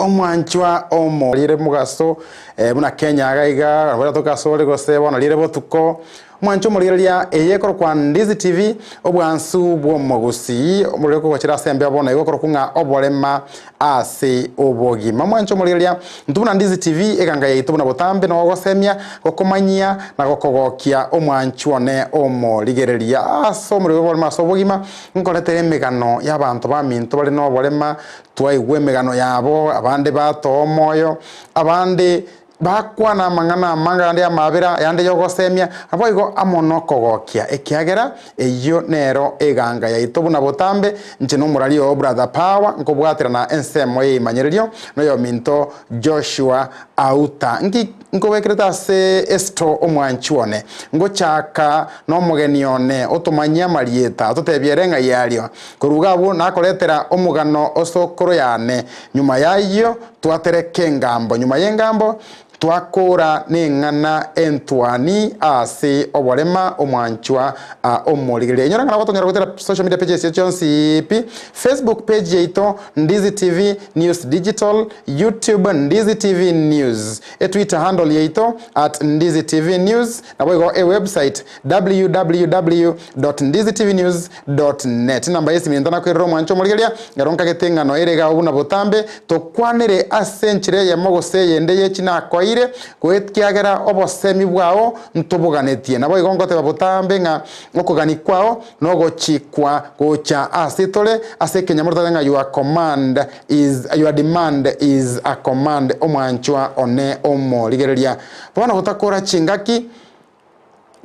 omwanchwa omo lire mugaso muna Kenya agaiga abara tukasore goseba na lire botuko mwancho muriria eyekoro kwa Ndizi TV obwansu bwo Gusii omuriko gwachira sembe abona igokoro kunga Oborema ase Obogima mwancho muriria ntubuna Ndizi TV eganga yaitubuna botambe no gosemia gokomanyia na gokogokia omwancho ne omo ligereria aso muri Oborema so Obogima nkoretere emegano y'abantu ba minto bari no Oborema twaigwe emegano yabo abande batomoyo abande bakwana mangana mangande amabira yande yogosemia aboigo amonokogokia ekiagera eyo nero eganga yaitobuna botambe nchino murali o brother power nkobwatira na ensemo yimanyererio no minto Joshua Auta nkobekereta se esto omwanchuone ngochaka no mugeni one otumanyia marieta tutebyerenga yalio kurugabo nakoretera omugano osokoro yane nyuma yayo twatereke ngambo nyuma yengambo twakora nengana entwani ase Oborema omwanchwa omoligeria nyoranga batongera gutera social media pages yonsipi Facebook page yeito Ndizi TV News Digital, YouTube Ndizi TV News, Twitter handle yeito @Ndizi TV News na boigo website www.ndizitvnews.net namba yesi mintana kwero mwancho omoligeria ngaronka getengano erega obuna botambe tokwanire asenchire yamogose yende yechina kwa kwetkiagera obosemi bwao ntobuganetie nabo igongote babutambe nga okugani kwao no gochikwa gocha asitole ase Kenyamurta nga your demand is a command omwanchwa one omo ligereria bona gutakora chingaki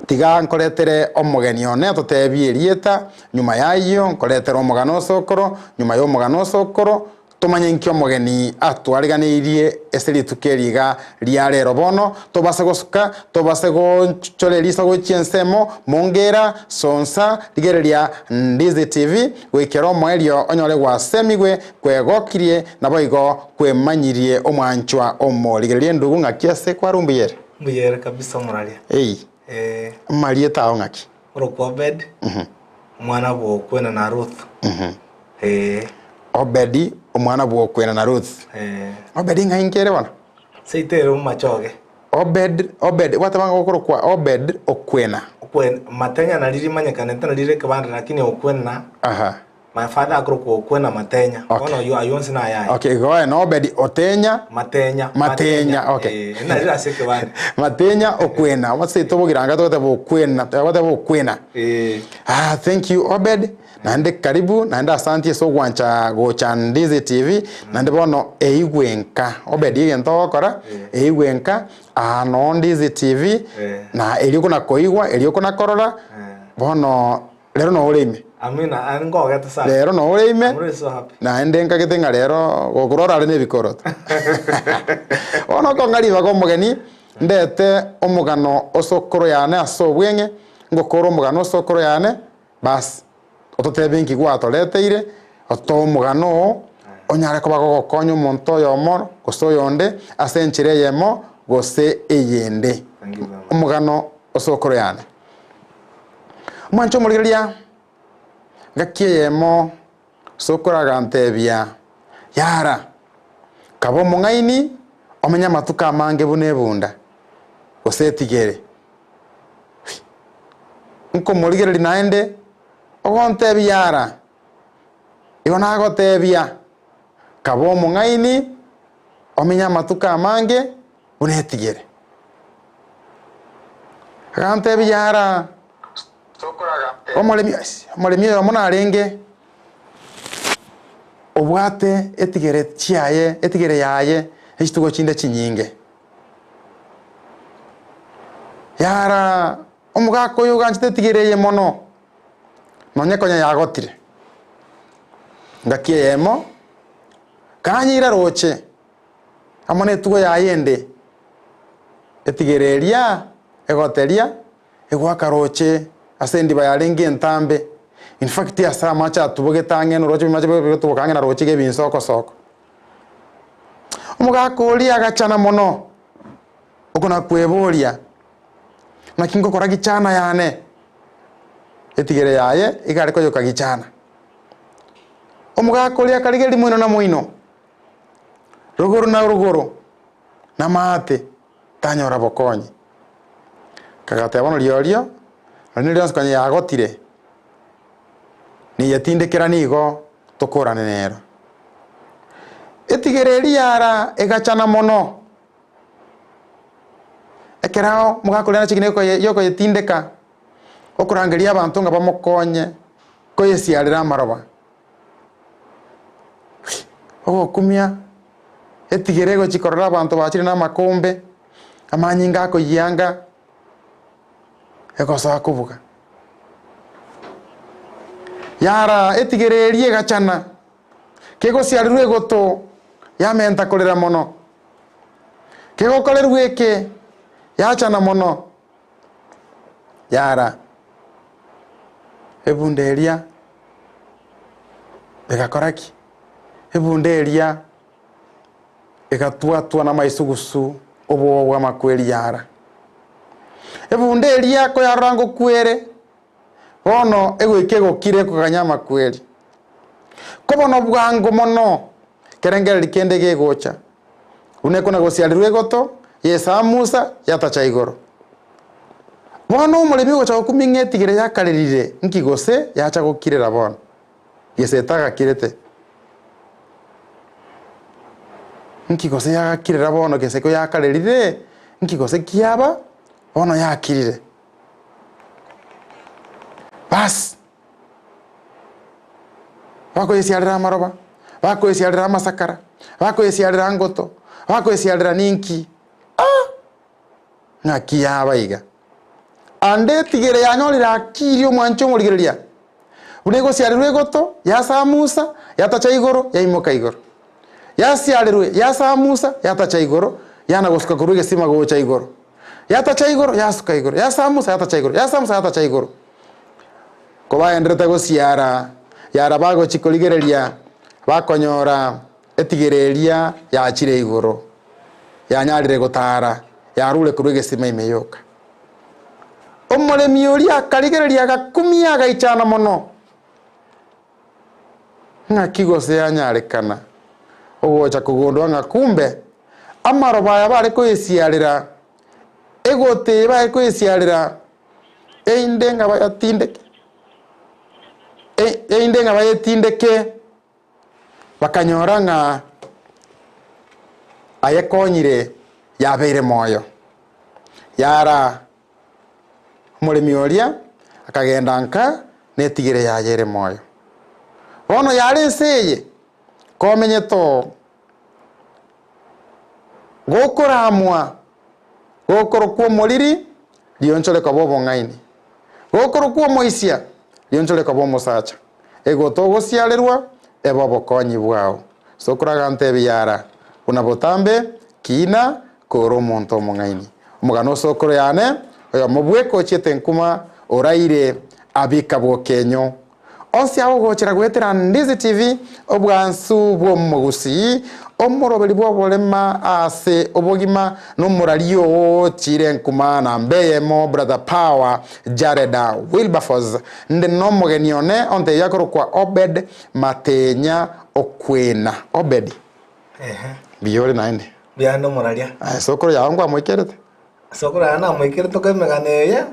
tiga nkoretere omugeni one atotebie rieta nyuma yayo nkoretere omugano sokoro nyuma yo mugano sokoro tumanye nkyo mugeni atwariganirie eseri tukeriga liarero bono tobase gosuka tobase gochorerisa gochiensemo mongera sonsa ligereria Ndizi TV wekero moerio onyore gwa semigwe kwegokirie naboigo kwemanyirie omwanchwa omo ligereria ndugu ngakiase kwa rumbiyere mbiyere kabisa moralia marieta ongaki Obed mwana bo Okwena na Ruth Obed omwana bwo Okwena na Ruth Obed ngainkere bana seitero machoge Obed watabanga gukoro kwa Obed Okwena Matenya na liri manyakaneta na liri kabanda lakini Okwena my father akoro kwa Okwena Matenya ono yo ayonsi na yaya okay go ahead Obed Otenya Matenya okay na liri aseke bana Matenya Okwena what's it tobogiranga totebo Okwena thank you Obed nande karibu nande asante so gwancha gocha Ndizi TV nande bono eigwenka Obed yento kora eigwenka no Ndizi TV na elioko na koigwa elioko na korora bono lero no ureime amina ango gata sa lero no ureime so happy na endenka gitenga lero gokurora ari nebikoro ono ko ngari bago mugeni ndete omugano osokoro yane aso bwenge ngokoro omugano osokoro yane bas ototebinki gwatoreteire otomugano onyare kubago konyo monto yomo gosoyonde asenchire yemo gose eyende omugano osokoro yane mwancho muriria gakiyemo sokora gantebia yara kabo mungaini omenya matuka mange bunebunda osetigere nko murigereri naende ogontebia yara igona gotebia kabo mungaini omenya matuka mange bunetigere gantebia yara omolemi yo mona arenge obwate etigere yaye ekitugo chinde chinyinge yara omugako yo ganchite tigereye mono nonye konya yagotire ngakie yemo kanyira roche amone tugo yayende etigereria egoteria egwaka roche asendi bayarengi entambe in fact asa macha tubogetange no roche macha tubokange na roche ge binsoko soko omugakoli agachana mono okona kweboria nakingo kora gichana yane etigere yaye igare ko yokagichana omugakoli akarigeri muino na muino ruguru na ruguru na mate tanyora bokonyi kagate bono riorio ani rionse kanye yagotire ni yatindikira nigo tukurane nero etigereri yara egachana mono ekerao mugakorera chikine yoko yetindeka okurangeria abantu nga bamukonye ko yesiarira amaroba kumia etigerego chikorera abantu bachire na makombe amanyinga ko yanga ekosa kubuga yara etigererie gachana kego siarirwe goto yamenta kolera mono kego kolerwe ke yachana mono yara ebunderia egakoraki ebunderia egatua na maisugusu obo wa makweli yara ebunderia ko yarango kwere bono egwikego kire ko kanyama kweli kobono bwango mono kerengera likende gegocha uneko na gosialirwe goto yesa musa yatacha igoro bono umulemi gocha kumingetigire yakarerire nkigose yacha gokirera bono yesetaga kirete nkigose yakirera bono keseko yakarerire nkigose kiaba bono yakirire bas bako yesialira amaroba bako yesialira amasakara bako yesialira ngoto bako yesialira ninki ngakiaba iga ande tigere yanyorira akirio mwancho murigereria unego sialirwe goto yasa musa yatacha igoro yaimoka igoro yasialirwe yasa musa yatacha igoro yana gosuka kuruge sima gocha igoro yatacha igoro yasuka igoro yasa musa yatacha igoro yasa musa yatacha igoro koba endreta gosiara yara bago chikoligereria bakonyora etigereria yachire igoro yanyarire gotara yarure kuruge sima imeyoka omulemi ori akarigereria gakumia agaichana mono ngakigose yanyarekana ogocha kugondwa ngakumbe amaroba yabare kwesiarira egote bae kwesiarira eindenga bayatindeke eindenga bayetindeke bakanyora nga ayekonyire yabeire moyo yara mulimi oria akagenda nka netigire yayere moyo bono yare nseye komenyeto gokoramwa gokoro kwa moliri lionchole kwa bobo ngaini gokoro kwa moisia lionchole kwa bobo sacha ego togo sialerwa ebobo konyi bwao sokuraga ntebe yara una botambe kina koro monto mongaini umugano sokoro yane oyo mubweko chete nkuma oraire abika bwokenyo onsi aho gochera gwetera Ndizi TV obwansu bwo Gusii omuroberi bwo Oborema ase Obogima no murario chire nkuma na mbeyemo brother power Jareda Wilberforcena nde no mugenione onte yakoro kwa Obed Matenya Okwena Obed biyore naende biando muraria sokoro yangu amwekerete sokoro ana mwikire to kemegane ya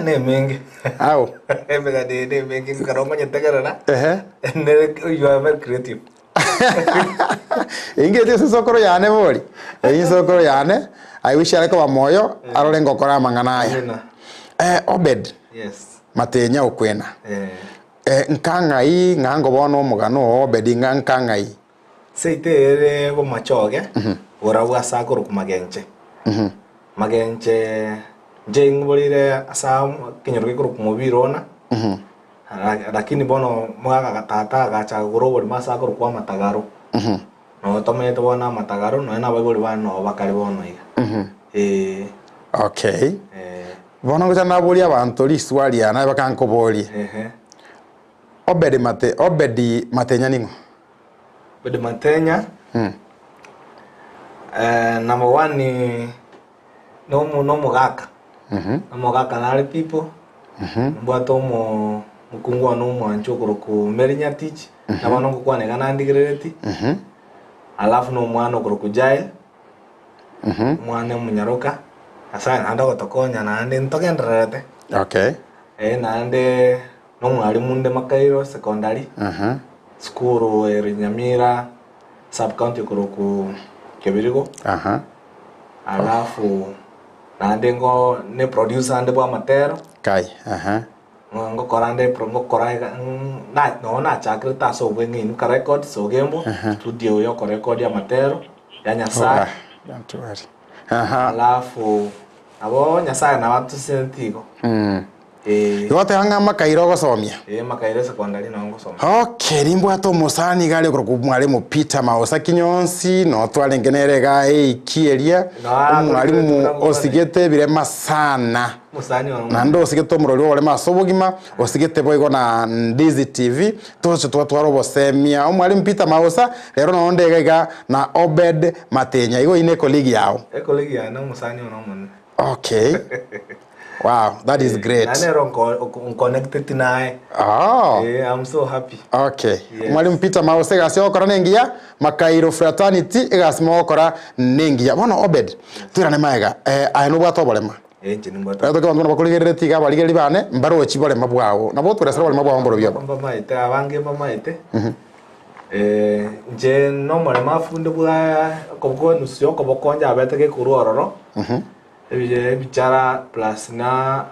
ne mingi au emegane ne mingi karongo nyetegerera ne you are very creative ingete sokoro yane bori eyi sokoro yane I wish areko ba moyo arole ngokora mangana ya Obed yes Matenya Okwena nkangai ngango bono mugano Obed nkangai seite go machoge ora wasa kuru kumagenche magenche jeng bolire asa kinyoruke kuru kumubirona lakini bono mwaga gatata gacha goro boli masa kuru kwa matagaro no tome to bona matagaro no na boli bano bakari bono iga okay bono gocha na boli abantu liswali ana bakanko boli Obed Matenya ningo Obed Matenya number one ni no mugaka no mugaka na people mbato mo mukungwa no mwancho kuru ku merinya teach na bano kwa ne kana ndigreti alafu no mwana okurukujaye mwana munyaruka asa nanda gotokonya nande ntogenderete okay nande no mwalimu nde Makairo secondary skuru Nyamira sub county kuruku Kebirigo alafu nande ngo ne producer ande bwa matero kai ngo korande ngo koraiga na chakre ta so bwengi ka record so gembo studio yo ko record ya matero ya Nyasaye don't worry alafu abo Nyasaye na watu sentigo yote hanga Makairo gosomia Makairo secondary na ngosomia okay rimbo ato musani gale ku mwalimu Peter Maosa kinyonsi no twalengenere ga ikieria mwalimu osigete birema sana musani wa na ndo osigete murori wole masobogima osigete boigo na Ndizi TV tocho twatwaro semia mwalimu Peter Maosa rero no ndega na Obed Matenya igo ine colleague yao colleague ya na musani wa no okay wow, that is great. I'm connected naye. Oh. I'm so happy. Okay. Mwalimu Peter Maosa gasio okora nengia Makairo fraternity gasimo okora nengia. Bona Obed. Twirane maega. Ayino bwato Oborema. Nje nimbato. Tuko bantu bakurigerere tiga baligeri bane mbaro echiborema bwao. Nabo turesera Oborema bwao mboro byo. Bamba maite abange maite. Nje no Oborema funde bwa koboko nusyo kobokonja abeteke kuru ororo. Bichara plus na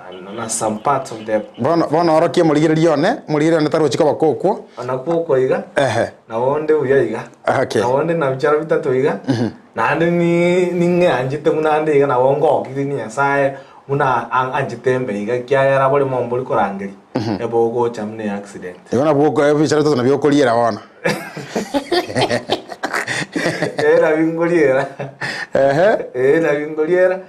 some parts of the bona orokie muligererio ne taro chiko bakokwo anakoko iga na wonde uya okay na wonde na bichara bitatu iga na ande ni nge anjite muna ande iga na wongo kidini Nyasaye muna anjite mbe iga kya yara bole momboli korangeri ebogo chamne accident yona boko bichara bitatu na byokoliera wona era bingoliera na bingoliera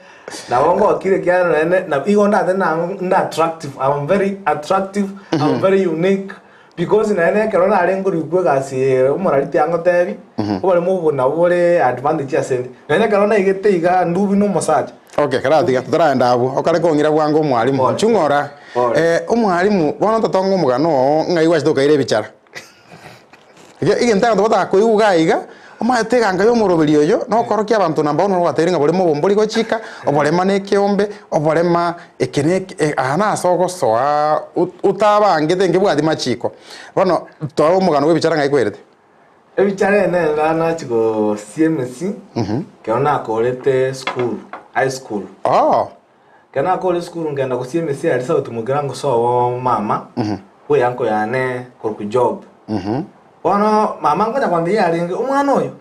na wongo akire kyana na igo na attractive. I'm very attractive. I'm very unique because na ene kerona arengo rikwe gasi umoraliti yango tebi obole mubona obole advantage ya sente na ene kerona igete iga ndubi no massage okay karati gatara ndabu okare kongira bwango mwalimu chungora umwalimu bona tatongo mugano ngai washitoka ile bichara ige ntanga tobata koiuga iga omateganga yo murobiri oyo no korokia abantu namba ono wateringa bolemo bomboli go chika obolema ne kiombe obolema ekene ana sogo soa utabange nge bwadi machiko bono to omugano we bichara ngai kwerete ebichara ene na chiko CMC keona akorete school high school kana akore school ngenda ko CMC ali sawa tumugira ngo so mama we yanko yane ku job Bono mama ngoja kwambia yali umwana oyo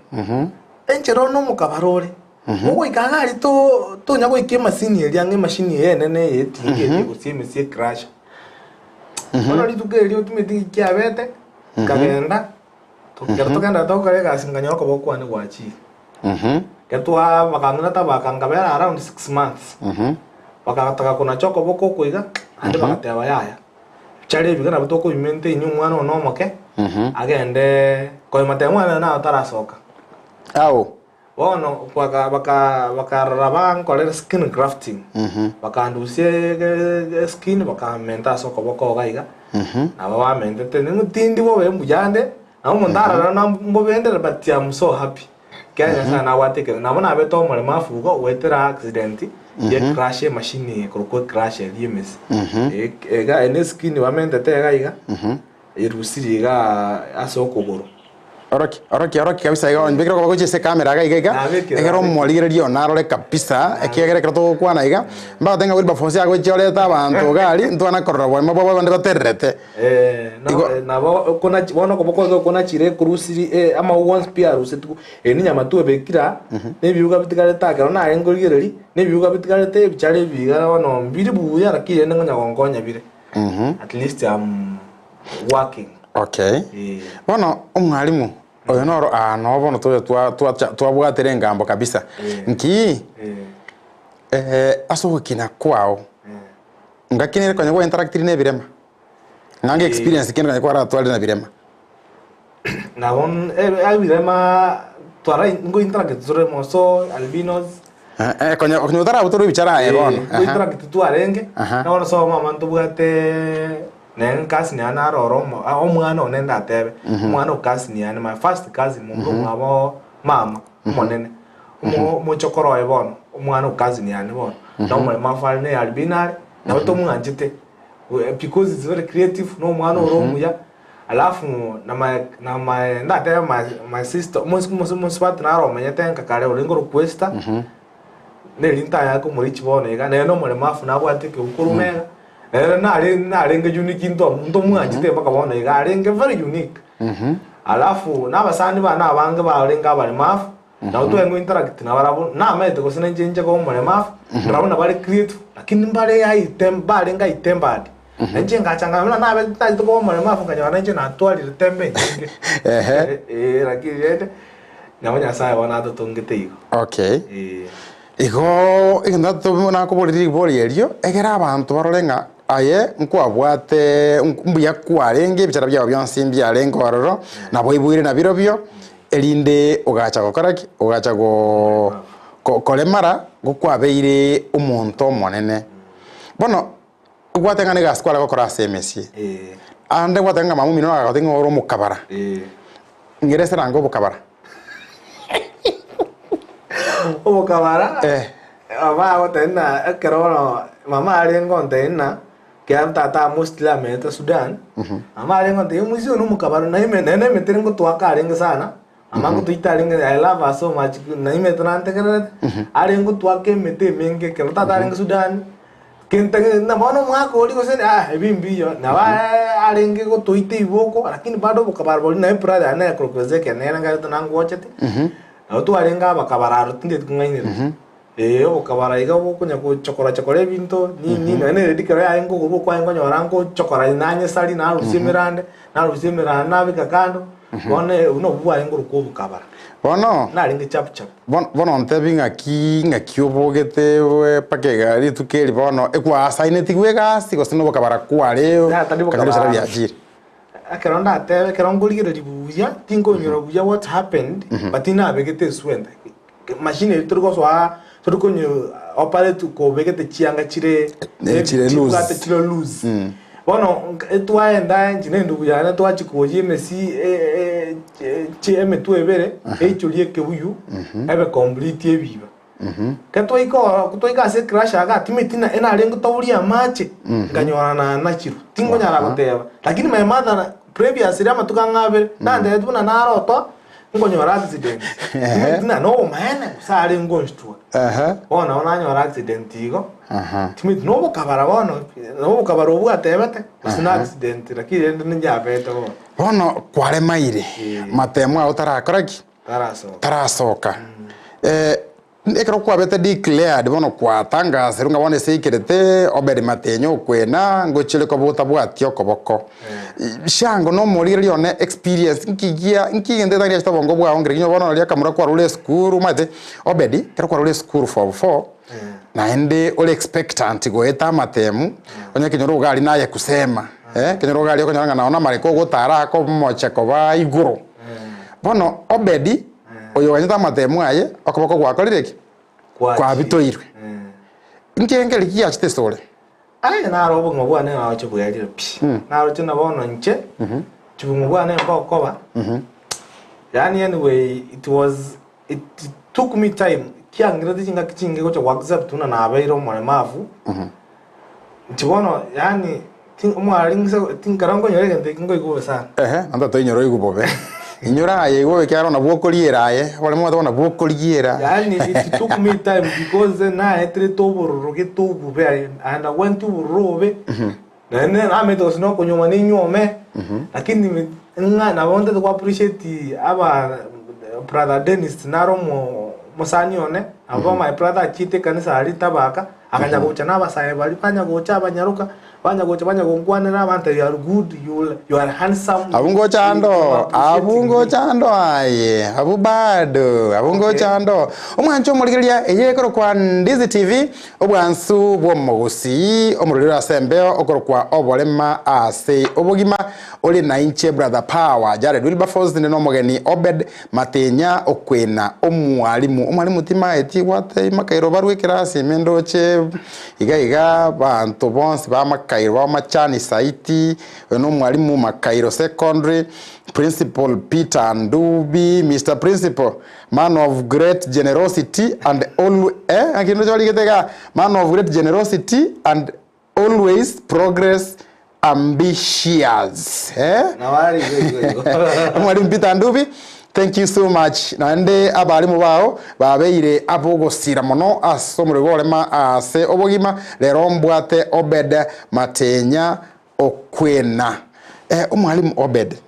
enchero no mukabarore mugo ikagari to nyago ikema sini yange machine yenene yetinge gusimisi crash bono litugeri otumeti kyabete kagenda tukenda tokare gasinganya ko bokwane gwachi ketwa bakangana tabakangabera around 6 months bakataka kuna choko boko kuiga ande bakateba yaya chale bigana butoko bimente inyu mwana onomoke agende ko Matenya na utarasoka bono baka raban kolera skin grafting bakandusie skin bakamenta soko boko gaiga aba mente tene mutindi bo bembujande na mundara na mbobende but I'm so happy kaya sana wateke na bona beto mole mafugo wetera accident ye crash machine ko crash limes ega ene skin wamente tega iga irusiri ga asoko goro oroki kabisa iga mbikira ko goche se camera ga iga egero moligererio narore kabisa ekegere krato kwana iga mba tenga Wilberforcena go chole ta bantu gali ntwana korora bo mabo bande baterrete na bo kona bono ko boko kona chire kurusiri ama once pia rusetu ni nyama tu bekira ne biuga bitigare ta kero na engoligereri ne biuga bitigare te bichare biga bono mbiri buya rakire ngonya gongonya bire at least working okay bono umwalimu oyo noro no bono twa bwatere ngambo kabisa nki aso kina kwao ngakinere kwenye kwa interactive ne birema nange experience kinere kwa ratwali na birema na bon birema twara ngo interactive zure moso albinos kwenye utara utoro bichara bono interactive twarenge na bono so mama ntubwate Nen cousin ana roro omwana onenda tebe mwana cousin ana my first cousin mumbo abo mama monene mo chokoro e bono omwana ukazi ni ani bono na omulema afali ne albinary na bato mwanjite because it's very creative no mwana oromuya alafu na my ndate my sister mo swat na ro menya tenka kale olingo requesta ne linta ya ko muri chibono ega ne no mulema afu na bwate ke ukurumega na arenge unique into ndo mwanjite baka bono ega arenge very unique alafu n'abasandi bana abange barenga bali mafu na utwengo interact na barabo na mete ko sinenje nje ko mole mafu ndabona bali creative lakini mbale ya itemba barenga itembadi nje ngachanga na abe taito ko mole mafu kanyana nje na twali tembe lakini yete nyamanya sai wana to tongete iko okay iko indato na ko boli elio egera abantu barolenga aye nkwabwate mbuya kwarenge bicara byabo byansimbi arengo waroro nabo ibuire na birobyo elinde ugacha gokaraki ugacha go kolemara gukwabeire umuntu monene bono ugwatengane gaskwala gokora semesi ande gwatenga mamu mino agatenga oro mukabara ngirese rango bukabara obukabara aba gotena ekerolo mama arengo ntena que tata mostla meta Sudan amare ngote muzi onu mukabaro na ime nene meterengo to akarenga sana amango to italenga I love her so much na ime to nante kare arengo to ake mete menge que tata arenga Sudan kente na mono mwako liko sene ebimbiyo na wa arenge go to ite iboko lakini bado mukabaro boli na prada na krokoze ke nena ngalo to nango ochete na to arenga bakabararo tinde kungaine okabara iga bokunya ko chokora binto ni nene dikara ya ngo go kwa ngo nyorango chokora nanye sali na rusimirande na bikakando bone uno bwa ngo ko bukabara bono na ringe chap bono ntebinga ki obogete we pakega ri tukeli bono ekwa asaine tigwega siko sino bukabara kwa leo kanyo sala bya jiri akaronda ate karongolire ribuya tingo nyoro buya what happened but ina begete swenda machine turgo so tukonyo operate ko begete chianga chire lose bono etwa enda njine ndugu yana twa chikoje mesi cheme tu ebere echulie ke buyu ebe complete ebiba katwa iko se crash aga timitina ena lengo tawulia mache nganywana na chiru tingo nyara goteba lakini my mother previous ira matukangabe nande tuna naroto ngonyora accident timina no maana sare ngonstwa ona nyora accident igo timit no bukabara obu atebete sina accident lakini nja beto bono kware maire matemo utarakoraki tarasoka ekero kwabete declared bono kwatanga serunga bone seikirete Obed Matenya Okwena ngochile ko butabwatio koboko shango no muri lione experience nkigende tani esta bongo bwa ongere kinyo bono lia kamura kwa rule school mate Obed kero kwa rule school for 4 na ende ole expectant go eta matemu onye kinyo rugali naye kusema kinyo rugali ko nyanga naona mariko gutara ko moche ko ba iguru bono Obed oyo wanyita matemu aye okoboko gwakorireki kwa bitoirwe nkengeli kiya chitesole ai na robo ngobwane na chubugari pi na ro china bono nche chubugwane mbokoba yani anyway it took me time kiangira tinga kichinge ko WhatsApp tuna na abairo mole mafu ntibono yani umwaringisa tingarango nyorege ndekingo iguwe sana anda to inyoro igubobe inyora yego kyaro na bwokoliera wale mwa tona bwokoliera yani it took me time because na etre toburu ke tobu be and I went to robe na meto sino kunyoma ni nyome lakini na wonde to appreciate aba brother Dennis naromo musanione aba my brother chite kanisa alitabaka akanya gocha na basaye bali kanya gocha abanyaruka banya gongwanira abantu you are good you are handsome abungo chando aye abungo chando omwancho murigeria eyekoro kwa Ndizi TV obwansu bwo Gusii omuriro asembeo okoro kwa Oborema ase Obogima oli na inche brother power jare Wilberforcena no mogeni Obed Matenya Okwena omwalimu tima eti wate makairo barwe kirasi mendoche iga bantu bonse ba makairo ba machani saiti no mwalimu makairo secondary Principal Peter Ndubi, Mr. Principal, man of great generosity and always man of great generosity and always progress ambitious. Mwalimu Peter Ndubi, thank you so much. Nande abalimu bao babeire abogosira mono asomure Oborema ase Obogima lero mbwate Obed Matenya Okwena. Umwalimu Obed.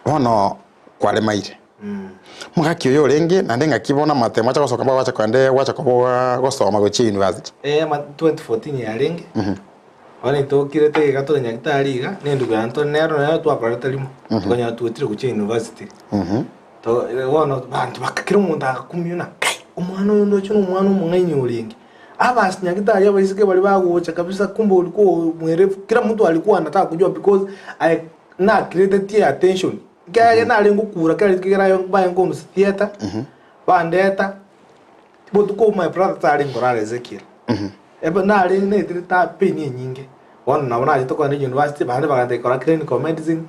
Ono kwale maire. Mugaki yo renge nande ngakibona matema cha gosoka bawacha kwande wacha kuboga gosoma go chi university. 2014 ya renge. Wale to kirete gato nyagitariga nendu ganto nero na twakorete limu. Tukanya tuwetire ku chi university. To wono bantu bakakira umuntu akakumyuna. Umwana ndo cyo umwana umwenyi uringi. Abas nyagitari abisike bali bagucha kabisa kumbe ulikuwa mwerefu. Kila mtu alikuwa anataka kujua because I na created attention. Kaya na lengo kura kaya kira yo ba ngo mu theater bandeta botu ko my brother tari ngorale Ezekiel ebe na le ne trita peni nyinge wana na wana to ko ni university bande bagande kora clinical medicine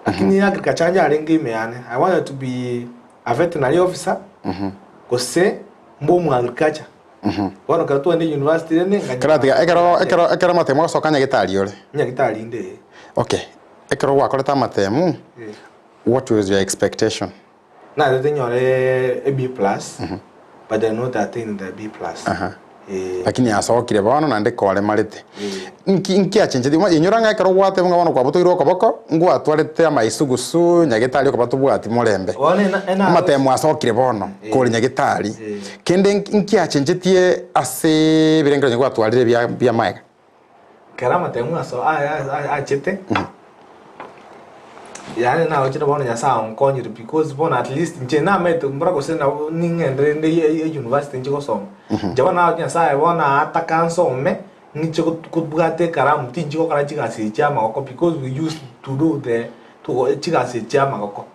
akini agriculture anja lenge meane I wanted to be a veterinary officer ko se mbo mu agriculture wana ka to ni university ne ngati ekero matemo so kanya gitari ole nya gitari inde okay ekero wakoleta matemu. What was your expectation? Nah, the thing a B plus, but I know that thing the B plus. Lakini asokire bono nande kole malete. Nki achenje di inyoranga ekero gwate bunga bono kwa buto iroko boko ngo atwalete amaisugusu nyagitali ko batu bwati molembe. Matemu asokire bono kole nyagitali. Kende nki achenje tie ase birengero ngo atwalire bya maega. Karama temu aso achete. Yani na ochira bona nyasa onkonyire because bona at least nje na meto mbrako sena ningendre nde university nje gosoma jabana nyasa bona atakanso me nje kubugate karamu tinje ko karachiga se chama ko because we used to do the to chiga se chama ko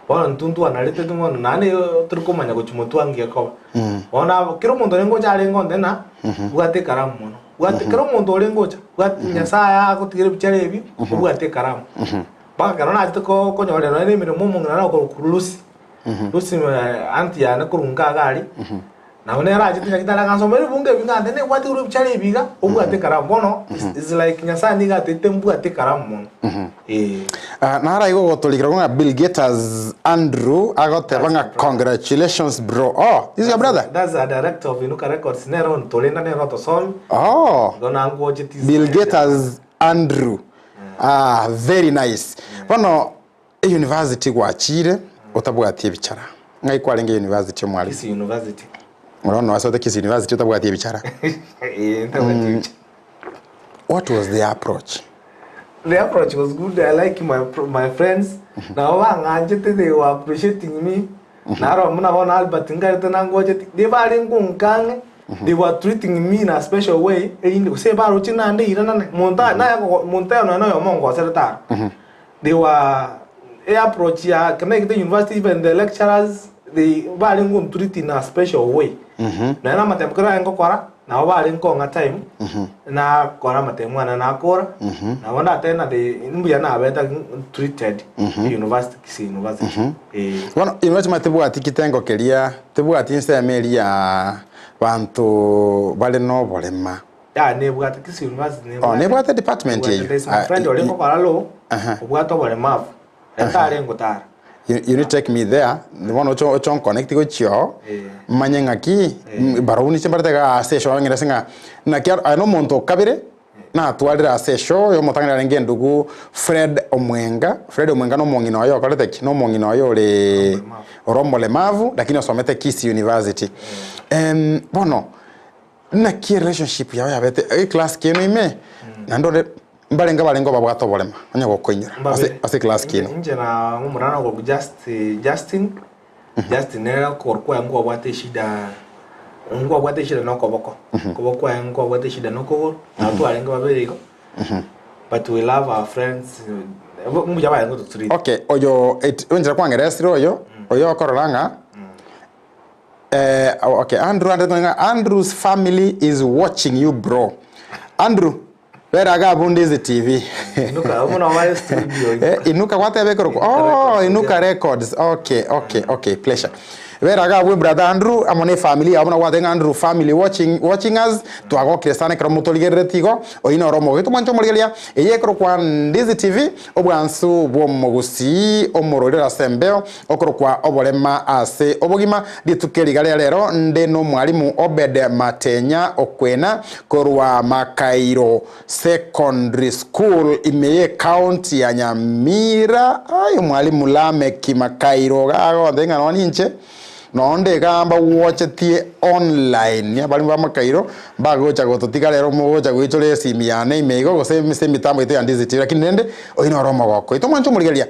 bona ntuntu analete tumono nane turkomanya ko chimotu ange ko bona kiro mundo lengo cha lengo ndena bugate karamu mono bugate kiro mundo lengo cha bugate nyasa ya ko tigere bichare bi bugate karamu baka karona atiko ko nyore no ni mumu ngana ko kulusi lusi anti ya na kurunga gari na onera ajitinya kitala kanso meri bunge bingande ne wati uru chale biga obu ate karam bono is like nyasa ni ga tetembu ate karam mon na ara igo gotolikira ngo Bill Gates Andrew agote banga congratulations bro. Oh, this is your brother? That's a director of Inuka Records nero ntolenda nero to sol. Oh, gona ngo jeti Bill Gates Andrew. Very nice. Bono university gwachire utabwatie bicara. Ngai kwalenge university mwali. Kisii University. Unaona wasote Kisii University utabwatie bicara. What was the approach? The approach was good. I like my friends. Now wanganje they were appreciating me. Naro muna bona Albert ngarete nangoje they were ngunkange. They were treating me in a special way. Say baro china nde irana monta na monta no yo mongo serta. They were approach ya connect the university even the lecturers they were going to treat in a special way. Na na matem kora ngo kwara na wale ngo nga time na kora matem mwana na kora na wana tena they mbuya na beta treated university Kisii University. Bueno, university matebu atikitengo kelia tebu atinse amelia bantu bale no Oborema. Ya nebwate Kisii University ne. Oh, nebwate department ye. My friend ole ko kwara obwate Oborema. Etare ngotara. You need to take me there. The one ocho connect go chio. Manyenga ki baruni chembarte ga session ngira singa. Na kia ano monto kabire na twalira session yo motangana nge ndugu Fred Omwenga no mongino yo kalete no mongino yo le Olemavu lakini osomete Kisii University. Bono na ki relationship yawe yabete class kino ime nandole mbalenga babwato Oborema anya gokoinyura ase class kino nje na umurana go Justin era korko yango abwate shida ngo abwate shida no koboko koboko yango abwate shida no kogo na to alenga babiriko but we love our friends mujaba yango to treat. Okay, oyo onjira kwangeresa oyo korolanga Okay, Andrew's family is watching you, bro. Andrew, where I got Ndizi TV. Inuka what Inuka Records. Okay, pleasure. Where I got with brother Andrew, I'm on a family. I'm on what Andrew family watching us. To a go Christian Kramotoligetigo, or in Romo, to Manchomolia, a yekro kwa Ndizi TV, Obansu, Gusii, Omoro Sembel, Okrokwa, Oborema, Ase, Obogima, Ditukeli Galero, Ndeno Mwalimu, Obed, Matenya, Okwena, Korwa Makairo Secondary School, Imeye County, Nyamira, Mwalimu Lame Kimakairo, Denga on inche. No onde gamba watch tie online ya bali Makairo bago chago totika lero mo chago ichole simiane imego go se mitambo ite Ndizi TV lakini nende oino romo goko ito mwancho muligeria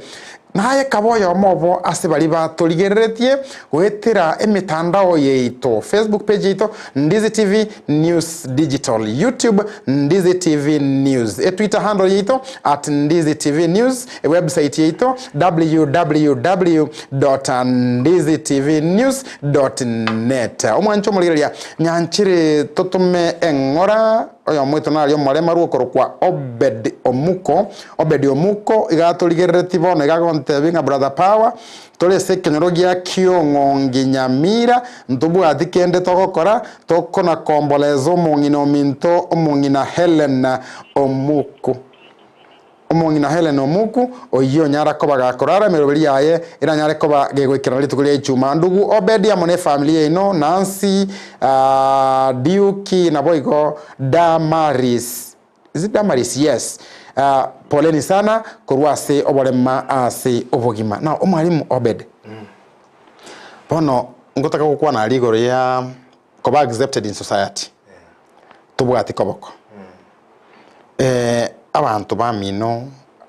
naye kaboyo mobo ase bali batoligeretie gwetira emitandao yeito Facebook page yeito Ndizi TV News Digital, YouTube Ndizi TV News, Twitter handle yeito @Ndizi TV News, website yeito www.ndizitvnews.net. Omwancho muligeria nyanchire totume engora oyo mwito nalyo marema ruko kwa Obed Omuko igatoligereti bono igagontebinga brother power tole sekenorogia kiongongi Nyamira ntubu atikende togokora tokona kombolezo mungino minto omungina Helen Omuku oyo nyara ko bagakorara merobeli yaye ira nyara ko bagegwikira litukulia ichuma ndugu Obed amone family ino Nancy Diuki na boigo Damaris. Is it Damaris? Yes. Poleni sana kurwase Oborema ase Obogima. Now omwalimu Obed. Bono ngotaka gukwa na ligo ya koba accepted in society. Tubwati koboko. Abantu bamino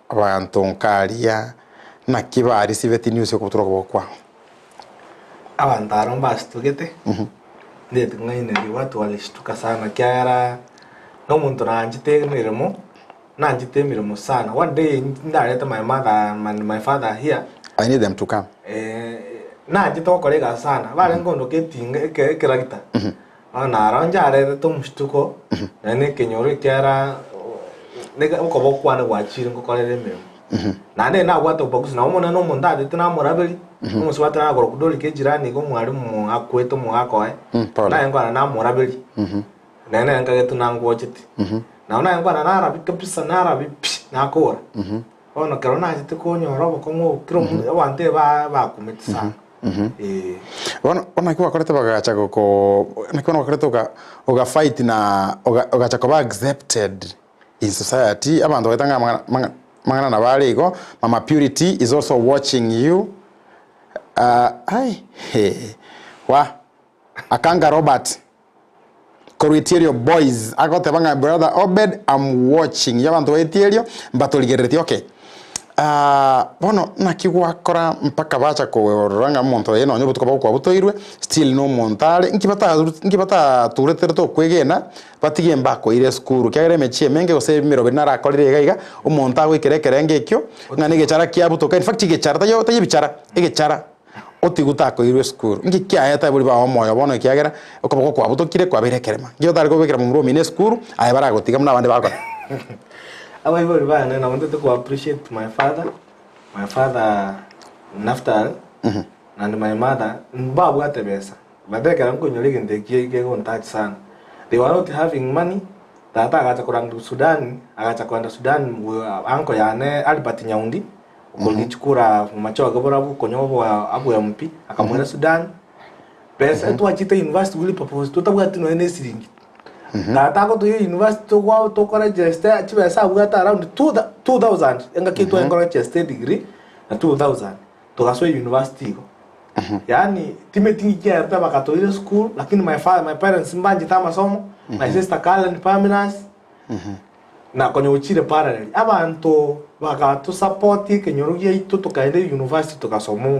abantu nkalia na kibari siveti news ko turo kwa abantu aromba stugete ndete ngaine ri watu walishtuka sana kyara no muntu nanjite mirimo sana. One day ndareta my mother and my father here. I need them to come. Nanjite okorega sana bale ngondo ketinga keragita ana aranja areta to mshtuko nane kenyoro kyara nega ukobokwana gwachire ngokorere mirimo nande na gwato box na umona no munda de tena morabeli umunsi watana goro kudoli ke jirani go mwalimu akweto mu akoe na yangwana na morabeli nene yanga tunango chiti na una yangwana na arabi kapisa na arabi na akora ono kerona chiti ko nyoro ko ngo kiro wante ba kumitsa ona kiwa korete bagacha ko nakona korete oga fight na oga chakoba accepted in society. Abantu betanga mangana na baligo. Mama Purity is also watching you. Akanga Robert Coriterio boys. I got the brother Obed. I'm watching. Yabantu etierio batoligereti. Okay. Bono nakigwa kora mpaka bacha ko ranga monto yeno nyobo tukoba kwa butoirwe still no montale nkibata turetero to kwegena batige mbako ile skuru kyagere mechie menge ose mirobe nara kolire gaiga umonta gwikirekere ngekyo ngane gechara kya butoka in fact gechara tayo bichara egechara otiguta ko ile skuru ngi kya eta buli ba omoyo bono kyagera okoboko kwa butokire kwa birekerema ngiyo tari ko bikira mu room ine skuru aye baragotiga muna bande bakora. I wanted to appreciate my father Naftal, and my mother, Babu Atebesa. But they can't go in the Kiego and touch son. They were not having money. That I got to Sudan, I got to Sudan with Uncle Yane, Albert Nyaundi, Kolichkura, Macho Goborabu, Konyovo, Abu Mp, Akamuna Sudan. Best and what you invest will propose to the to anything. Nataka to university to go to college stay chiwesa ugata around 2000 enga kitu encourage stay degree na 2000 to gaswe university go yani timetingi ya taba katolika school lakini my parents mbanje tama somo my sister Kalen Paminas na kwenye uchire parallel abantu bakato support kenyorogia itu tukaende university tukasomo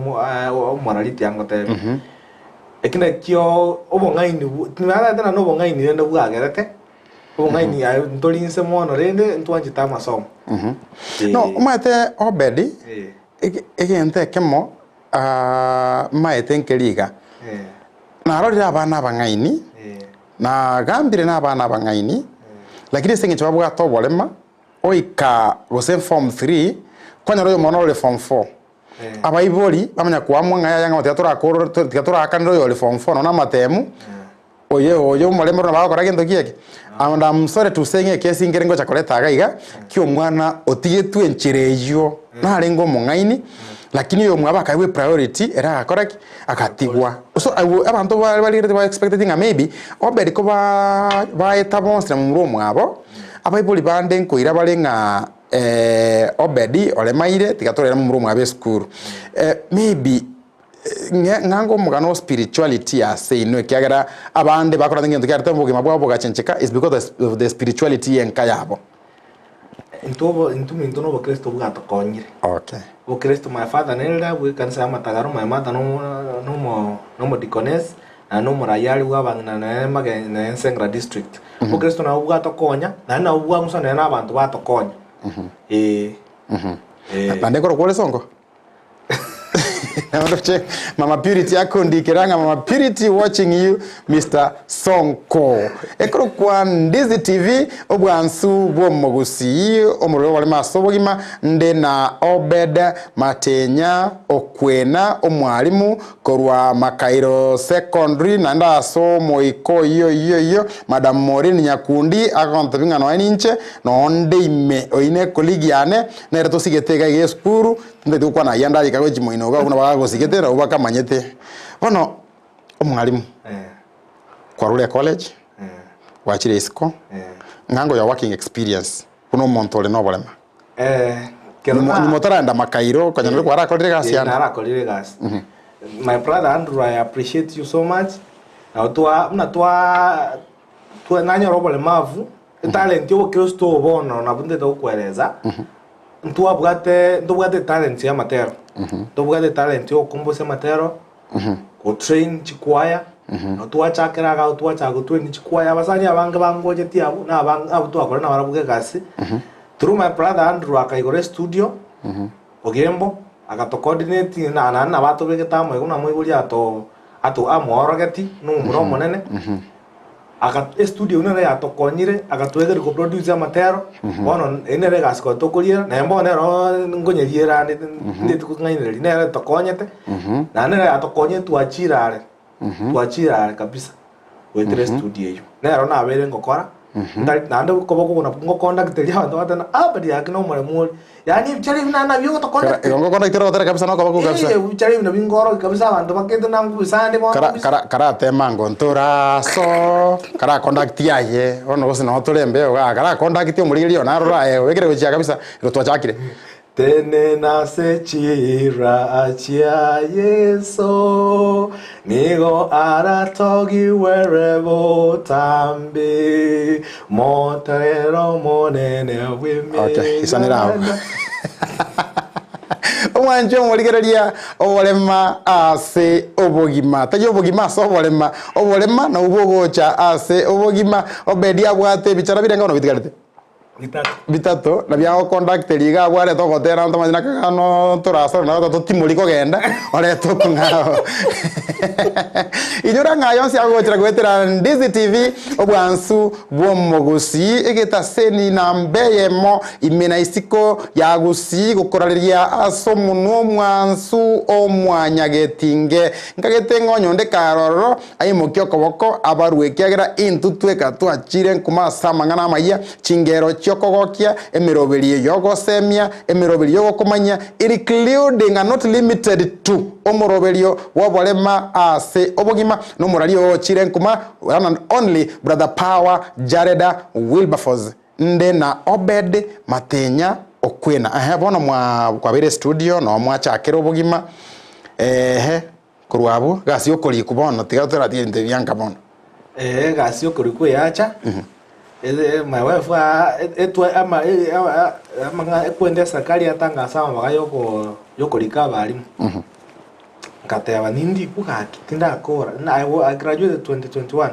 morality yango tebe ekina kyo obongaini nimara tena no bongaini renda bugagerete obongaini ayo ntolinse mono rende ntwanje tama somo no umate Obedi egente kemo maete nkeliga narorire abana bangaini na gambire na abana bangaini lakini senge chwabwa to Oborema oika gose form 3 kwanya royo monole form 4 abaibori bamanya kwamwa ngaya yanga tigatura akaniro yo form 4 na matemu oyo Oborema na bakora gento kieke and I'm sorry to say kesi ngerengo chakoleta gaiga kyo mwana otigetu enchirejo na arengo mungaini lakini yo mwaba kaiwe priority era akora akatigwa so abantu bali expecting maybe Obed ko ba etabonstra mu mwabo abaibuli bande nkoira balenga Obed olemaire tigatorera mu mwabe school maybe ngango mugano spirituality ase ino kiagara abande bakora ngento kyarete Obogima bwabo gachencheka is because of the spirituality enkayabo into no Kristo bwato konyire. Okay. O Kristo my father nelda we kanisa matagaro my mother no mo deaconess na no morayali wabanga na magana Sengra district. O Kristo na bwato konya na ubwa musana na abantu bato konya. Bande ko kwole songo. Mama Purity akondikiranga Mama Purity watching you Mr. Sonko ekoro kwa Ndizi TV obwansu bwo Gusii omuriro wali maso Obogima nde na Obed Matenya Okwena omwalimu korwa Makairo secondary na ndaso moiko iyo Madam Morin Nyakundi akontabinga no aninche no ndeime oine koligiane na reto sigetega yeskuru ndetu kwa na yanda ikago jimoino ga kuna bago sigetera ubaka manyete bono omwalimu kwa rule college wachire isiko ngango ya working experience kuno montole no Oborema ni motora nda Makairo kwa nyanole kwa rakolire gas yana rakolire gas my brother Andrew I appreciate you so much na twa nanyo Oborema vu talent yo Kristo bono na bunde to kueleza ndubwate talent ya matero ndubwate talent yo kumbose matero ko train chikwaya tuwachakira ga tuwachago train chikwaya basani abanga bangoje tiabo na abanga abutu akora na barabuge gasi through my brother Andrew akaigore studio ogembo akato coordinate na bato begeta mo iguna mo iguri ato amorogeti no muro monene aka studio nere atokonyire agatwegera ko producer matero bono enere gasko tokuria na mbone ro ngonyeriera ndi tukungainire nere tokonyete na nere atokonye tuachirare kabisa wetre studio yo nero na bere ngokora ndando koboko kuna ngokonda kiteria ndo atana abadi yakino mure muri yani chari na byo tokonda ngokonda kitero tere kabisa no koboko kabisa chari na bingoro kabisa abantu bakende nangu sande mo kara temango ntora so kara contact yaye ono gose no tulembe kara contact yo muri rio na rora wekere gochia kabisa ro twachakire tene na sechira achia yeso nigo aratogi werebo tambi motarero monene wimi okay isanira omwanjo moligereria Oborema ase Obogima tayo Obogima so Oborema na ubogocha ase Obogima Obed abwate bichara birenga no bitigarete bitatu na bya contact liga bware to gotera ndo mazina kano turasa na to timuri ko genda ore to ngao inyura ngayo sia gochira gwetera Ndizi TV obwansu bwo Gusii egeta seni na mbeyemo imena isiko ya Gusii gukorariria asomu no mwansu omwanyagetinge ngagete ngonyo karoro ayimukyo koboko abarwe kyagera intutweka twachire nkuma samangana maya chingero kogokia emiroberi yogosemia emiroberi yogokomanya including and not limited to omoroberi w'Oborema ase Obogima no morali ochire nkuma and only brother Power Jareda Wilberforcena nde na Obed Matenya Okwena bono mwa kwa bere studio no mwachakira Obogima kurwabo gasi okori kubono tigatera tiende byanka bono gasi okori kuyacha my wife ama kwende sakali atanga sama baka yoko likaba alimu kateba nindi kukakitinda akora na I graduated 2021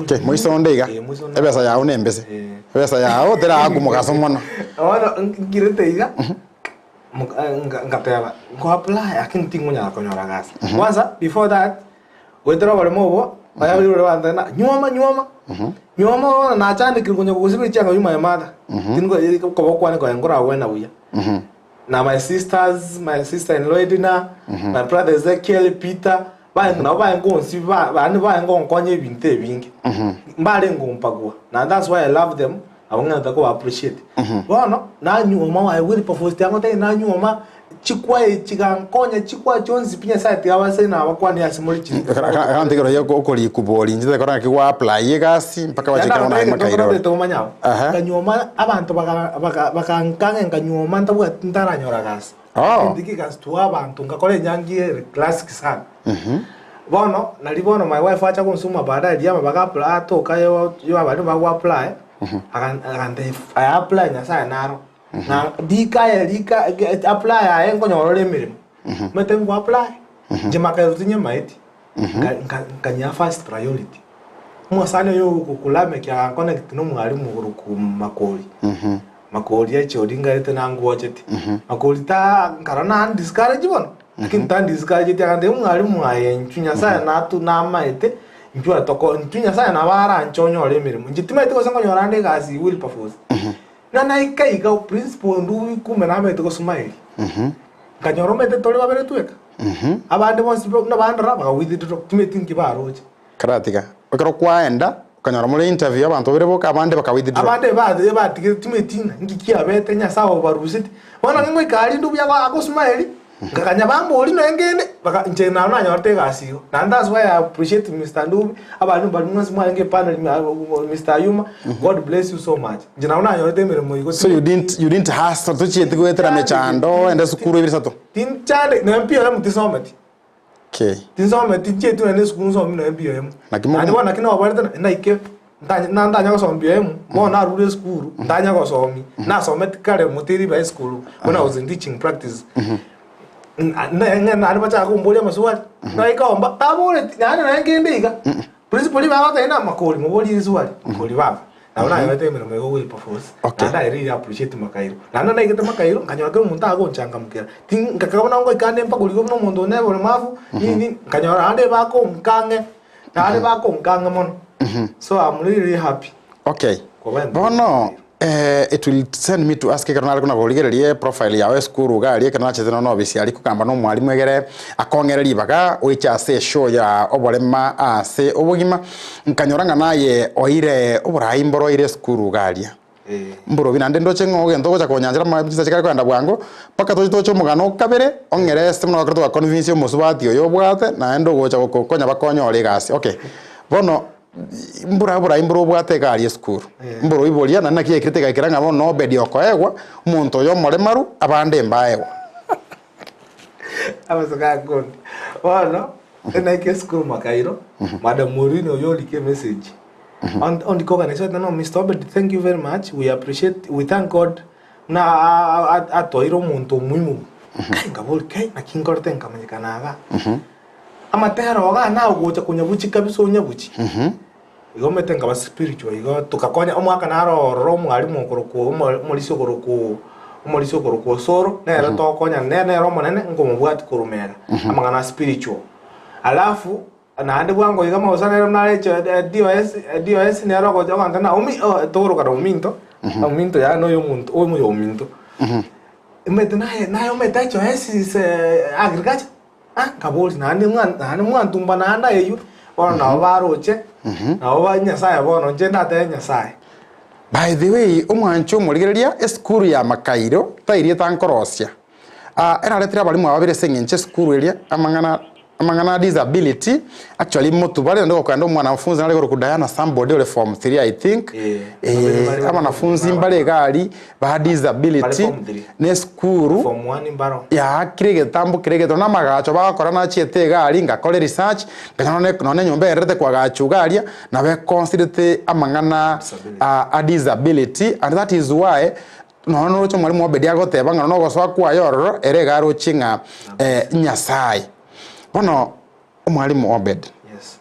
okay moiso ndega ebesa yawo nembese ebesa yawo tera akumugaso mono ona ngirete ngateba ngo apply akintingo nya konyora gas kwanza before that wetera Oborema obo bayabiri bandana nyoma na chande kingonya kusibi changa yuma ya mother tingo ko bokwane ko ngora wena buya na my sister in Loidina my brother Ezekiel Peter ba ngonsi ba ngonkonye binte bingi mbale ngompagwa na that's why I love them abanga ta ko appreciate bono na nyuma wa Wilberforcena yango te na nyuma chikwa chigankonya chikwa chonzi pinya site abase na bakwani asimoli chi kandi kero yako okoli kuboli nje kora ki wa apply yegasi mpaka wacheka na makairo to manyao kanyoma abantu bakankanga kanyoma ntabwa ntaranyora gas ndiki gas tu abantu ngakole nyangie classic sana bono nalibono my wife acha konsuma baadaye diama baka apply to kayo yo abantu ba apply akante apply nyasa naro na dika apply ayengo nyorole mirimo mete ngo apply je makayo tinye maiti kanya first priority mwasane yo kukulame kya connect no mwalimu ku makoli makoli ya chodinga ete nangu wacheti makoli ta karana discourage bono lakini ta discourage ti akande mwalimu ayenchunya sa na tu na maite njua toko nchunya sa na bara nchonyole mirimo njitima ite ko sango nyorande gazi Wilberforcena na ikaika principle ndu kumename to smile kanyoromete tole babere tueka abande bonsi na bandra baka with the meeting kibaroje karatika okero kwaenda kanyora muri interview abantu bere boka abande baka with the abande ba meeting ngikia bete nya sawo barusiti bona ngwe kali ndu bya ko smile ngakanya bamboli no engene baka nje na nyorte gasio and that's why I appreciate Mr. Ndubi abantu bali mwasi mwange panel Mr. Yuma God bless you so much nje na nyorte mere mo so you didn't hustle to chete gwetera mechando enda sukuru ibisato tin chande na mpio ya mtisometi okay tinsometi chetu na sukuru so na mpio ya ani bona kina wabarita na ike ndanya ko sombio emu mo na rule school ndanya ko somi na someti kale mutiri by school when I was in teaching practice na bacha kumbolia maswali na ikaomba tabole na ngende principal baba tena makoli moboli swali makoli baba na una yote mero mego Wilberforcena na really appreciate makairo na igete makairo kanyora ke umuntu ago nchangamukira ngakabona ngo ikande mpa kuliko no muntu ne bole mafu nini kanyora ande bako mkange na ande bako mkange mon so I'm really happy okay bono it will send me to ask kana kuna goligererie profile yawe skuru gali kana chetena no bisi ali kukamba no mwalimu egere akongereri baga oicha se show ya Oborema ase Obogima nkanyoranga naye oire oburai mboro ire skuru galia mboro binande ndoche ngoge ntoko cha konyanjira mabisa chikari kwenda bwango paka tocho mugano kabere ongere stemno akorto convince musubati oyo bwate na endo gocha konya bakonya ole gasi okay bono mbura bwate gari skuru mburo ibolia na nakie kritika ikiranga bono Obed okoegwa umuntu yo moremaru abande mbaewa abasoka gondi bono ena ke skuru makairo madam Morino yo like message on the organization no Mr. Obed thank you very much we appreciate we thank God na atoiro muntu muimu ngabol kai na kingorte nkamanyikanaga amatero ga na ugocha kunyabuchi kabisa unyabuchi igomete ngaba spiritual igo tukakonya omwaka naro ro mwalimu koroko molisio koroko soro na era to konya nene ro monene ngomubwati kurumera amangana spiritual alafu na ande bwango igama osana na lecho DOS ne ro goja kwanda na umi toro karo uminto ya no yo muntu o mu yo uminto imete na yo meta cho is agriculture kaboli na ande mwan tumba na anda yeyu ona baroche na oba nyasaye bono njenda te nyasaye by the way omwancho murigereria school ya makairo tairie tankorosia era letira bali mwa babire sengenche school eria amangana disability actually motu bale ndo kwenda mwanafunzi nale kudayana somebody ole form 3 I think ama nafunzi mbale gali ba disability ne school form 1 mbaro ya kirege to na magacho bakora na chiete gali ngakole research none nyombe erete kwa gachu galia na be consider amangana a disability and that is why no rocho mwalimu Obed agoteba ngano no goswa kwa yororo ere garo chinga nyasaye bono mwalimu Obed yes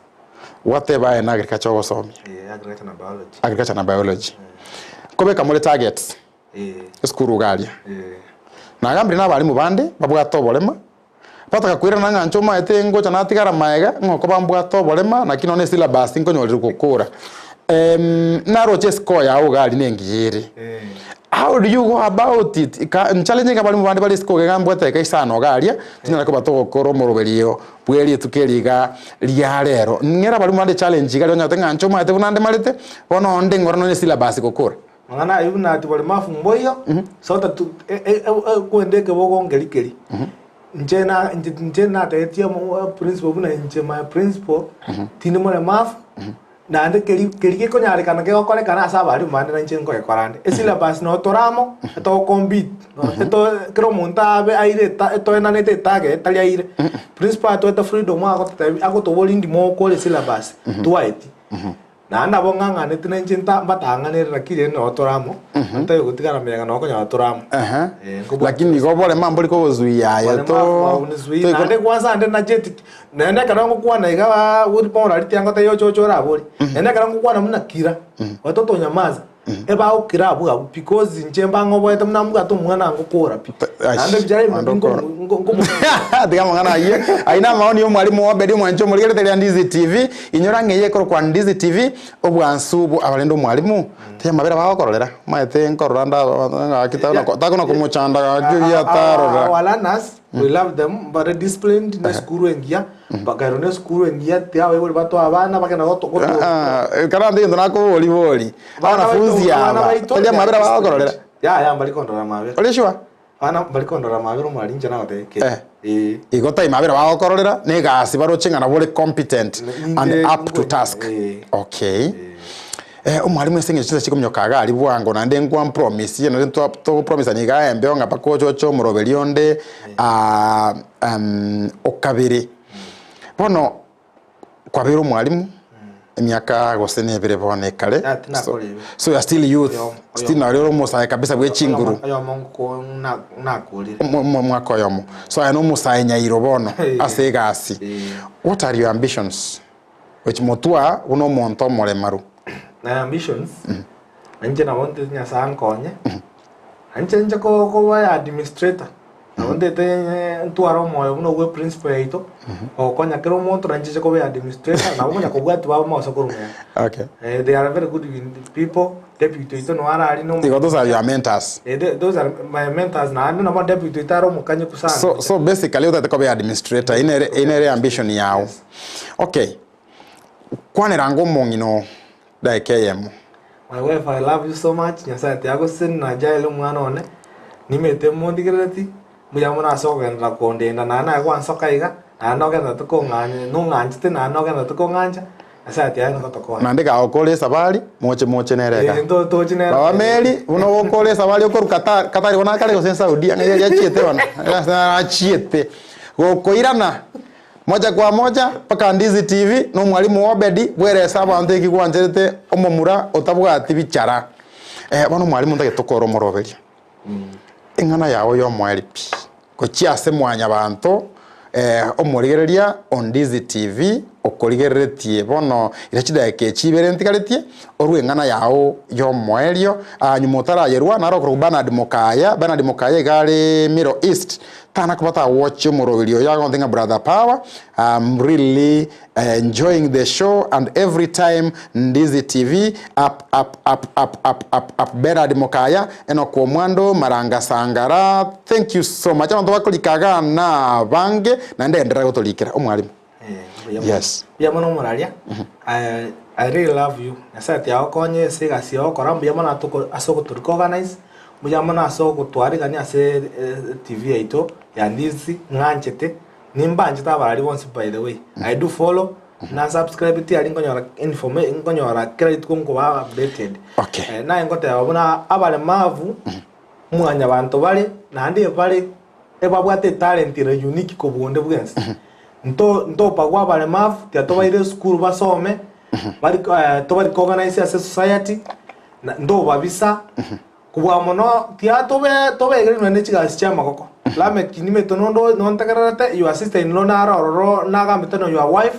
whatever in agriculture gosomi agriculture na biology kobe kamole targets skuru galia na gambiri na balimu bande babwa Oborema pataka kwira na ngancho maete ngocha natigara maega ngoko bambwato Oborema na kinone syllabus nkonyolira gukura naroche score ya ugali nengiyiri. How do you go about it? Challenging abali mubandi bali score gambwete kaisano galia tinara ko batogokoro moroberio bweli tukeliga lia rero ngera bali mubandi challenge gali onyote ngancho maete bunande malete bono onde ngorano ne syllabus gukura. Mangana ibuna ati bali mafu mboyo sota tu kuendeke bogo ngelikeli. Njena taetia principal buna nje my principal tini mole mafu na ande keli ko nyare kana ke okole kana asaba ali mande na nje ngoye kwarande esila bas no toramo to compete to kero montabe aire to ena nete tage tali aire principal to freedom ako to bolindi mo ko esila bas to aiti na anda bonganga nete na nje batanga ne rakire no toramo ntayo gutigara mega no ko nya toramo lakini go bole mambo liko gozuia ya to ande kwanza ande na jet nenda kana ngukwana iga uri pora litianga tayo chocho rabori nenda kana ngukwana muna kira watoto nyamaza eba ukira abu because njemba ngobo eta mna mga to mwana ngukora pi ande bijare ngo diga mwana aye aina maoni yo mwalimu Obed mwancho muligeretelia Ndizi TV inyora ngeye koro kwa Ndizi TV obwansubu abalendo mwalimu te mabera bakororera maete nkororanda akitana takona kumuchanda ya tarora walanas we love them but disciplined in school engia bakarone school engia tia wewe bato abana bakana goto kana ndindo nako volleyball wanafunzi aba tele mabera bakororera ya mbali kondora mabera olishwa ana mbali kondora mabera mwali njana bateke igota imabera bakororera ne gasi barochenga na bole competent and up to task okay umwalimu esinge chiza chikomnyokaga ali bwango nande ngwa promise yeno to promise ni ga embe nga pakocho murobelionde okabiri bono kwa biro mwalimu emyaka gosene bere bone kale so you are still youth still na lero musa kabisa bwe chinguru ayo monko nakulire mwako yomo so I know musa nyairo bono asegasi what are your ambitions which motua uno monto moremaru na ambitions anje na wonte nya san konye anje ko wa administrator na wonte te ntuaro moyo uno we principal ito o konya kero monto anje ko we administrator na wonya ko bwatu ba mo sokoro okay they are very good people deputy ito no ara ali no those are your mentors those are my mentors na ando na mo deputy itaro mukanye kusana so basically utate ko we administrator ine ambition yao okay kwane rango mongino da KM. My wife, I love you so much. Nyasa tiago sen na jailo mwana one. Nimete mondi gerati. Muyamona soga ndra konde na nana kwa soka iga. Ana ga to nganye no nganje te na ga to nganja. Asa tiago ko to ko. Nandika okole sabali moche nereka. To chinera. Baba meli uno okole sabali okor Qatar ona kale ko sen Saudi anga ya chiete wana. Ya chiete. Koirana moja kwa moja paka Ndizi TV no mwalimu Obed bwere saba anteki kwanjerete omomura otabwati bicara bono mwalimu ndage tokoro moroberi ingana yawo yo mwalipi ko chiase mwanya bantu omurigereria on Ndizi TV okorigeretie bono irachida ke chibere ntikaletie orwe ngana yawo yo mwerio anyumotara yerwa naro ko Bernard Mokaya gale Middle East tana kubata watch morovilio yago thinga brother power. I'm really enjoying the show and every time Ndizi TV up Bernard Mokaya eno kwa mwando maranga sangara thank you so much abantu bakolikaga na bange na ndendera gotolikira omwalimu yes ya mono moralia I really love you asati yao konye sega sio korambu ya mona to asoko to organize mujamana asoko twari gani ase TV ito ya Ndizi nganchete nimbanje tabari once by the way I do follow na subscribe ti ali ngonyora information ngonyora credit ko ba updated okay na ngote abona abale mavu mwanya bantu bali na ndi bali ebabwate talent re unique ko bonde bwense nto pagwa bale mavu ti atobaire school basome bali to bali organize as a society ndo babisa kubwa mono tia tobe gari none chigas chama koko la me kinime tonondo non takarate your sister in law na ro na ga metono your wife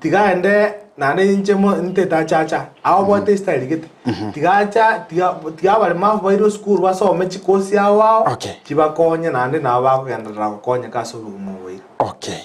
tiga ende na ne nchemo nte ta chacha awo bote style gete tiga bale ma virus school waso mechi kosi awa kiba konye na ande na ba kugenda konye kaso lumo we okay.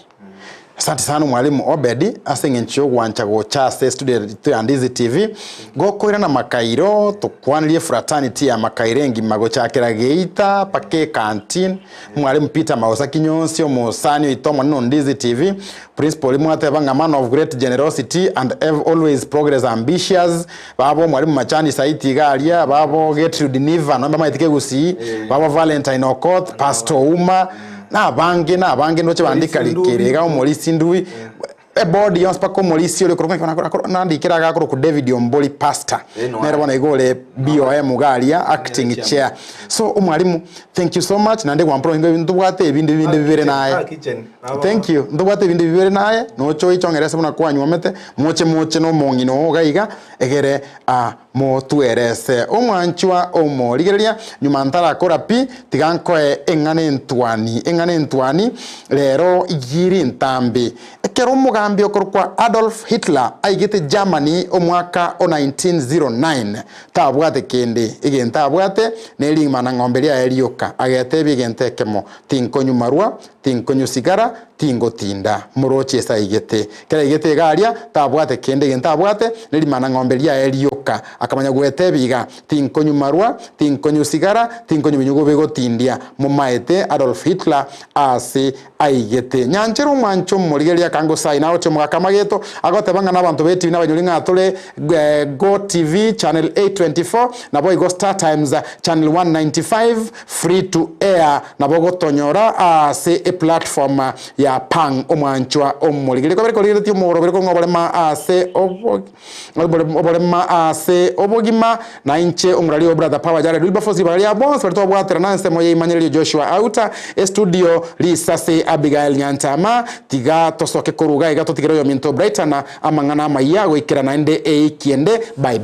Asante sana mwalimu Obed asinge nchio gwancha gocha studio ya Ndizi TV gokoira na makairo tukwanilie fraternity ya makairengi magochakira Geita pake canteen mwalimu Peter Mausa Kinyonsi omusani itomo no Ndizi TV principal mwate banga man of great generosity and always progress ambitious babo mwalimu Machani Saiti Galia babo Gertrude Niva no mama itike Gusii babo Valentine Okoth Pastor Uma na bange noche bandika likerega omolisi ndui body yons pako molisi ole kuruka nandikira ga ku David Omboli pastor nere bona igole BOM galia acting chair so umwalimu thank you so much nande kwa mpro ndubwate ibindi bibere naye thank you ndubwate ibindi bibere naye nocho ichongeresa buna kwa nywamete moche no mongino gaiga egere mo tuerese omwanchwa omoligereria nyuma ntara akora pi tigankoe engane ntwani lero igiri ntambi ekero mugambi okorwa Adolf Hitler aigite Germany omwaka o 1909 tabwate kende igenta abwate neli mana ngomberia elioka agete bigente kemo tinkonyu marwa tinkonyu sigara tingo tinda muroche sa igete kera igete galia tabwate kende igenta abwate neli mana ngomberia elioka akamanya gwete biga tinkonyu marwa tinkonyu sigara tinkonyu binyugo bego tindia mumaete Adolf Hitler ase aigete nyanchero mwancho murigeria kango sai nawo cyo mwakamageto agote banga nabantu beti n'abanyulinga tole Go TV channel 824 nabo Go Star Times channel 195 free to air nabo gotonyora ase a platform ya pang omwanchwa omurigere ko beriko lireti umuro beriko ngoborema ase Oborema ase Obogima na inche umrali brother power jare Wilberforcena bali abons berto bwatera nanse moye Emmanuel Joshua Auta studio lisase Abigail Nyantama tiga tosoke koruga igato tigero yo minto brightana amangana amayago ikira naende kiende bye.